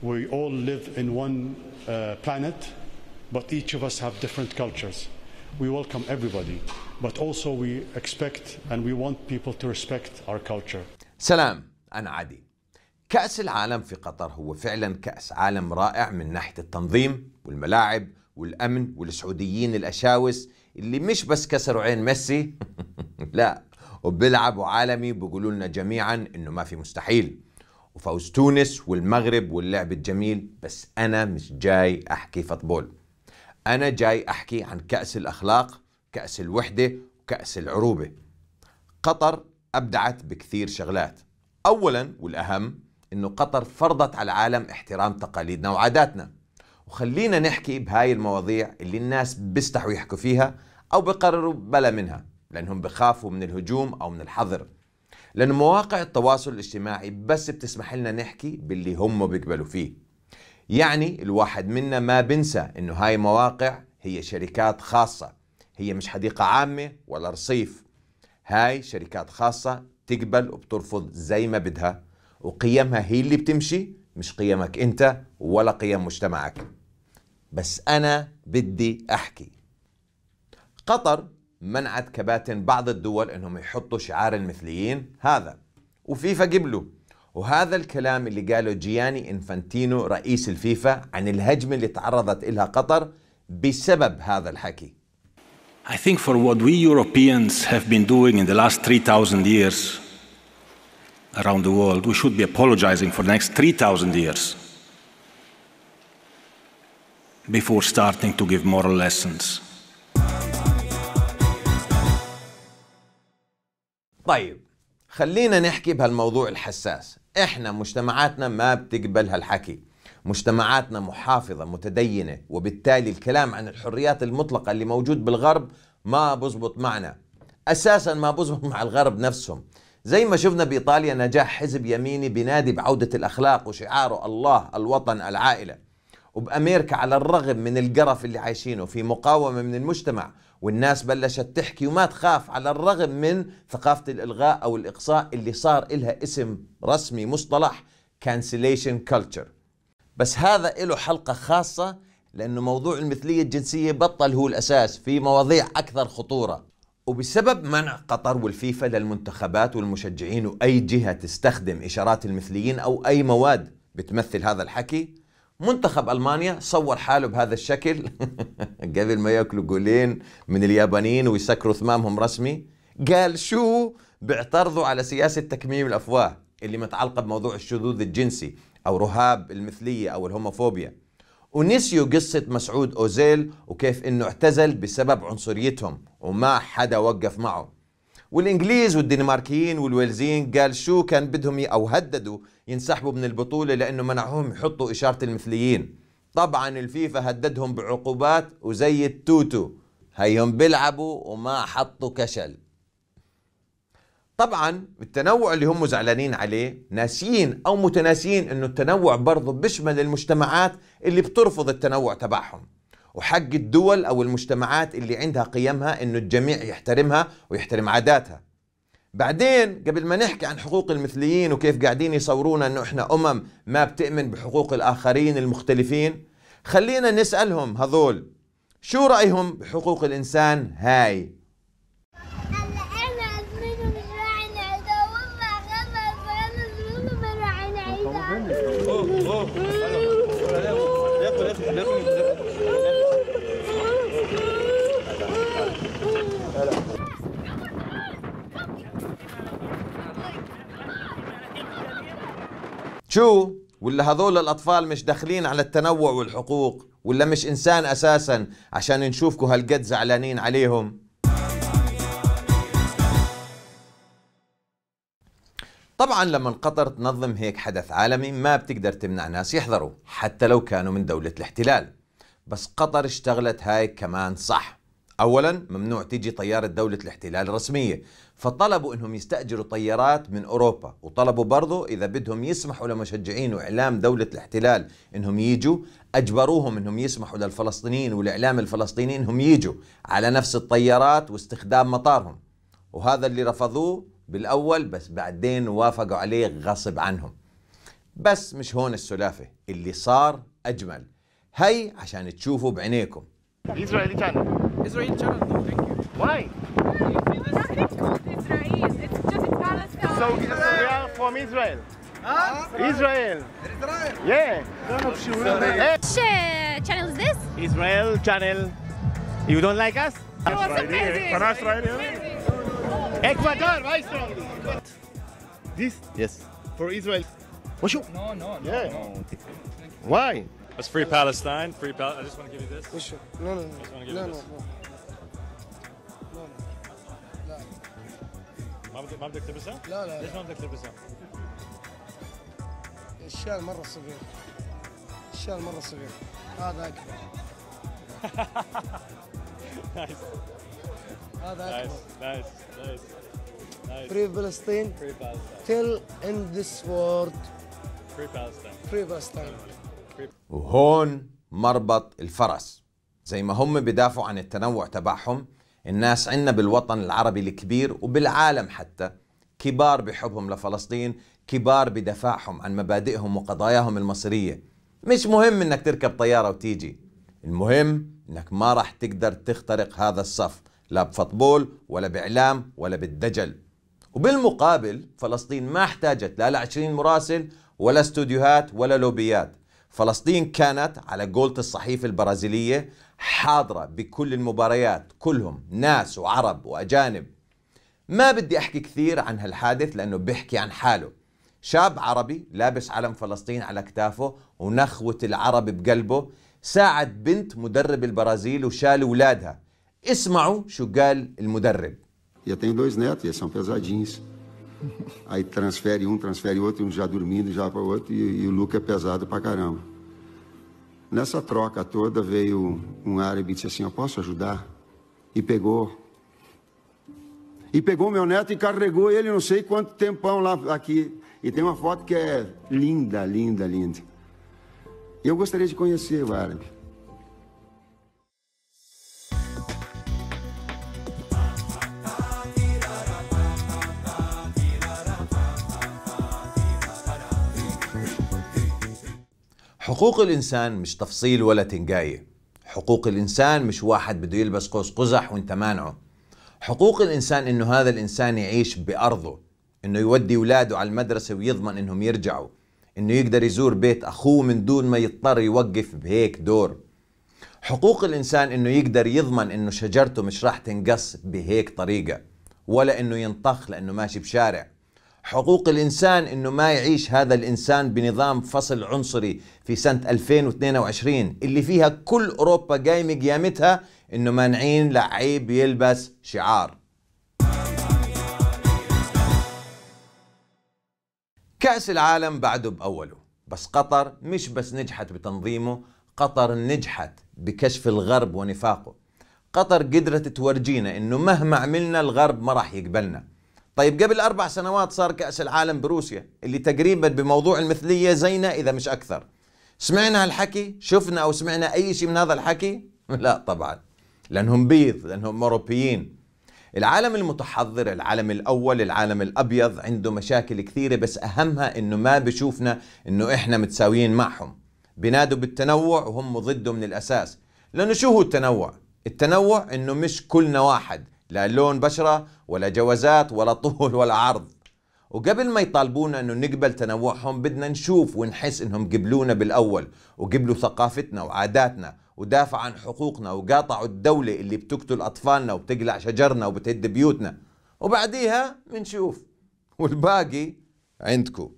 We all live in one planet, but each of us have different cultures. We welcome everybody, but also we expect and we want people to respect our culture. سلام، أنا عادي. كأس العالم في قطر هو فعلا كأس عالم رائع من ناحية التنظيم والملاعب والأمن والسعوديين الأشاوس اللي مش بس كسروا عين ميسي لا، وبيلعبوا عالمي بيقولوا لنا جميعا إنه ما في مستحيل، وفوز تونس والمغرب واللعب الجميل. بس أنا مش جاي أحكي فوتبول، أنا جاي أحكي عن كأس الأخلاق، كأس الوحدة، وكأس العروبة. قطر أبدعت بكثير شغلات. أولا والأهم إنه قطر فرضت على العالم احترام تقاليدنا وعاداتنا. وخلينا نحكي بهاي المواضيع اللي الناس بيستحوا يحكوا فيها أو بقرروا بلا منها، لأنهم بخافوا من الهجوم أو من الحظر. لأن مواقع التواصل الاجتماعي بس بتسمح لنا نحكي باللي هم بيقبلوا فيه. يعني الواحد منا ما بنسى إنه هاي مواقع هي شركات خاصة، هي مش حديقة عامة ولا رصيف. هاي شركات خاصة تقبل وبترفض زي ما بدها، وقيمها هي اللي بتمشي، مش قيمك انت ولا قيم مجتمعك. بس انا بدي احكي. قطر منعت كباتن بعض الدول انهم يحطوا شعار المثليين هذا، وفيفا قبلوا. وهذا الكلام اللي قاله جياني إنفانتينو رئيس الفيفا عن الهجمة اللي تعرضت إلها قطر بسبب هذا الحكي. I think for what we Europeans have been doing in the last 3,000 years around the world, we should be apologizing for the next 3,000 years before starting to give moral lessons. طيب، خلينا نحكي بهالموضوع الحساس. احنا مجتمعاتنا ما بتقبل هالحكي، مجتمعاتنا محافظة متدينة، وبالتالي الكلام عن الحريات المطلقة اللي موجود بالغرب ما بزبط معنا أساسا، ما بزبط مع الغرب نفسهم. زي ما شفنا بإيطاليا نجاح حزب يميني بينادي بعودة الأخلاق وشعاره الله، الوطن، العائلة. وبأمريكا على الرغم من القرف اللي عايشينه في مقاومة من المجتمع، والناس بلشت تحكي وما تخاف على الرغم من ثقافة الإلغاء أو الإقصاء اللي صار إلها اسم رسمي مصطلح cancellation culture. بس هذا له حلقة خاصة، لأنه موضوع المثلية الجنسية بطل هو الأساس، في مواضيع أكثر خطورة. وبسبب منع قطر والفيفا للمنتخبات والمشجعين وأي جهة تستخدم إشارات المثليين أو أي مواد بتمثل هذا الحكي، منتخب ألمانيا صور حاله بهذا الشكل قبل ما يأكلوا جولين من اليابانيين ويسكروا ثمامهم رسمي. قال شو بيعترضوا على سياسة تكميم الأفواه اللي متعلقة بموضوع الشذوذ الجنسي أو رهاب المثلية أو الهوموفوبيا. ونسيوا قصة مسعود أوزيل وكيف إنه اعتزل بسبب عنصريتهم وما حدا وقف معه. والإنجليز والدنماركيين والويلزيين قال شو كان بدهم أو هددوا ينسحبوا من البطولة لأنه منعوهم يحطوا إشارة المثليين. طبعا الفيفا هددهم بعقوبات وزي التوتو هيهم بيلعبوا وما حطوا كشل. طبعا التنوع اللي هم زعلانين عليه ناسيين أو متناسيين إنه التنوع برضه بيشمل المجتمعات اللي بترفض التنوع تبعهم، وحق الدول أو المجتمعات اللي عندها قيمها إنه الجميع يحترمها ويحترم عاداتها. بعدين قبل ما نحكي عن حقوق المثليين وكيف قاعدين يصورونا إنه إحنا ما بتؤمن بحقوق الآخرين المختلفين، خلينا نسألهم هذول شو رأيهم بحقوق الإنسان هاي. شو ولا هذول الأطفال مش داخلين على التنوع والحقوق، ولا مش إنسان أساسا عشان نشوفكم هالقد زعلانين عليهم؟ طبعا لما قطر تنظم هيك حدث عالمي ما بتقدر تمنع ناس يحضروا حتى لو كانوا من دولة الاحتلال. بس قطر اشتغلت هاي كمان صح. أولا ممنوع تيجي طيارة دولة الاحتلال رسمية، فطلبوا انهم يستأجروا طيارات من أوروبا، وطلبوا برضو إذا بدهم يسمحوا لمشجعين وإعلام دولة الاحتلال انهم يجوا، أجبروهم انهم يسمحوا للفلسطينيين والإعلام الفلسطيني انهم يجوا على نفس الطيارات واستخدام مطارهم. وهذا اللي رفضوه بالأول، بس بعدين وافقوا عليه غصب عنهم. بس مش هون السلافة، اللي صار أجمل. هي عشان تشوفوا بعينيكم. Israeli channel. Israeli channel, no, thank you. Why? Nothing called Israel. It's just Palestine. So we are from Israel. Israel. Yeah. Which channel is this? Israel channel. You don't like us? It was amazing. Ecuador, why Israeli? This? Yes. For Israel. What's your? No, Yeah. no. Why? That's free Palestine. Free I just want to give you this. No. Just want to give you this. ما بدك تلبسها؟ لا ليش ما بدك تلبسها؟ الشال مرة صغير. الشال مرة صغير. هذا أكبر. هذا أكبر. Nice. Free Palestine. Free Palestine. Till in this world. Free Palestine. Free Palestine. وهون مربط الفرس. زي ما هم بدافعوا عن التنوع تبعهم، الناس عنا بالوطن العربي الكبير وبالعالم حتى كبار بحبهم لفلسطين، كبار بدفاعهم عن مبادئهم وقضاياهم المصيرية. مش مهم انك تركب طيارة وتيجي، المهم انك ما راح تقدر تخترق هذا الصف، لا بفطبول ولا بإعلام ولا بالدجل. وبالمقابل فلسطين ما احتاجت لا 20 مراسل ولا استوديوهات ولا لوبيات. فلسطين كانت على قولة الصحيفة البرازيلية حاضرة بكل المباريات، كلهم ناس وعرب وأجانب. ما بدي أحكي كثير عن هالحادث لأنه بيحكي عن حاله. شاب عربي لابس علم فلسطين على كتافه ونخوة العرب بقلبه، ساعد بنت مدرب البرازيل وشال أولادها. اسمعوا شو قال المدرب. Eu tenho 2 netos, eles são pesadinhos. Aí transfere outro, um já dormindo, já para o outro, e o Luca é pesado pra caramba. Nessa troca toda veio um árabe e disse assim, eu posso ajudar? E pegou meu neto e carregou ele não sei quanto tempão lá aqui. E tem uma foto que é linda. Eu gostaria de conhecer o árabe. حقوق الإنسان مش تفصيل ولا تنقاية. حقوق الإنسان مش واحد بده يلبس قوس قزح وانت مانعه. حقوق الإنسان إنه هذا الإنسان يعيش بأرضه، إنه يودي أولاده على المدرسة ويضمن إنهم يرجعوا، إنه يقدر يزور بيت أخوه من دون ما يضطر يوقف بهيك دور. حقوق الإنسان إنه يقدر يضمن إنه شجرته مش راح تنقص بهيك طريقة، ولا إنه ينطخ لأنه ماشي بشارع. حقوق الإنسان إنه ما يعيش هذا الإنسان بنظام فصل عنصري في سنة 2022 اللي فيها كل أوروبا قايمة قيامتها إنه مانعين لعيب يلبس شعار. كأس العالم بعده بأوله، بس قطر مش بس نجحت بتنظيمه، قطر نجحت بكشف الغرب ونفاقه. قطر قدرت تورجينا إنه مهما عملنا الغرب ما راح يقبلنا. طيب قبل 4 سنوات صار كأس العالم بروسيا اللي تقريبا بموضوع المثلية زينا إذا مش أكثر. سمعنا هالحكي؟ شفنا أو سمعنا أي شيء من هذا الحكي؟ لا طبعا، لأنهم بيض، لأنهم أوروبيين. العالم المتحضر، العالم الأول، العالم الأبيض عنده مشاكل كثيرة، بس أهمها إنه ما بشوفنا إنه إحنا متساويين معهم. بنادوا بالتنوع وهم ضده من الأساس. لأنه شو هو التنوع؟ التنوع إنه مش كلنا واحد، لا لون بشرة ولا جوازات ولا طول ولا عرض. وقبل ما يطالبونا انه نقبل تنوعهم بدنا نشوف ونحس انهم قبلونا بالاول، وقبلوا ثقافتنا وعاداتنا، ودافع عن حقوقنا، وقاطعوا الدولة اللي بتقتل اطفالنا وبتقلع شجرنا وبتهد بيوتنا، وبعديها بنشوف، والباقي عندكم.